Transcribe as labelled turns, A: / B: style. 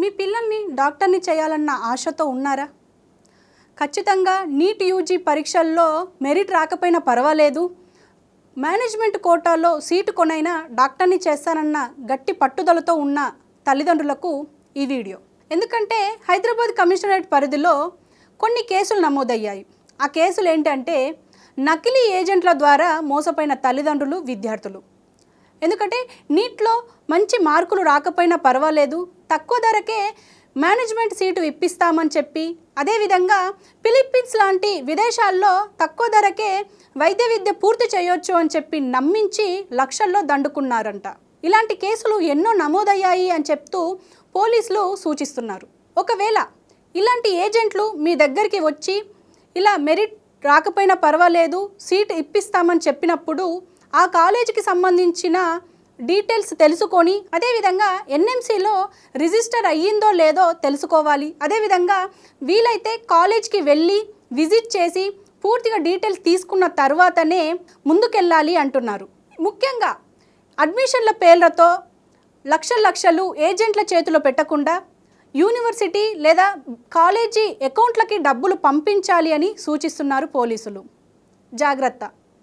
A: మీ పిల్లల్ని డాక్టర్ని చేయాలన్న ఆశతో ఉన్నారా? ఖచ్చితంగా నీట్ యూజీ పరీక్షల్లో మెరిట్ రాకపోయినా పర్వాలేదు, మేనేజ్మెంట్ కోటాలో సీటు కొనైనా డాక్టర్ని చేస్తానన్న గట్టి పట్టుదలతో ఉన్న తల్లిదండ్రులకు ఈ వీడియో. ఎందుకంటే హైదరాబాద్ కమిషనరేట్ పరిధిలో కొన్ని కేసులు నమోదయ్యాయి. ఆ కేసులు ఏంటంటే నకిలీ ఏజెంట్ల ద్వారా మోసపోయిన తల్లిదండ్రులు, విద్యార్థులు. ఎందుకంటే నీట్లో మంచి మార్కులు రాకపోయినా పర్వాలేదు, తక్కువ ధరకే మేనేజ్మెంట్ సీటు ఇప్పిస్తామని చెప్పి, అదేవిధంగా ఫిలిప్పీన్స్ లాంటి విదేశాల్లో తక్కువ ధరకే వైద్య విద్య పూర్తి చేయొచ్చు అని చెప్పి నమ్మించి లక్షల్లో దండుకున్నారంట. ఇలాంటి కేసులు ఎన్నో నమోదయ్యాయి అని చెప్తూ పోలీసులు సూచిస్తున్నారు. ఒకవేళ ఇలాంటి ఏజెంట్లు మీ దగ్గరికి వచ్చి ఇలా మెరిట్ రాకపోయినా పర్వాలేదు, సీటు ఇప్పిస్తామని చెప్పినప్పుడు ఆ కాలేజీకి సంబంధించిన డీటెయిల్స్ తెలుసుకొని, అదేవిధంగా ఎన్ఎంసీలో రిజిస్టర్ అయ్యిందో లేదో తెలుసుకోవాలి. అదేవిధంగా వీలైతే కాలేజ్కి వెళ్ళి విజిట్ చేసి పూర్తిగా డీటెయిల్స్ తీసుకున్న తర్వాతనే ముందుకెళ్ళాలి అంటున్నారు. ముఖ్యంగా అడ్మిషన్ల పేర్లతో లక్షలు ఏజెంట్ల చేతిలో పెట్టకుండా యూనివర్సిటీ లేదా కాలేజీ అకౌంట్లకి డబ్బులు పంపించాలి అని సూచిస్తున్నారు పోలీసులు. జాగ్రత్త.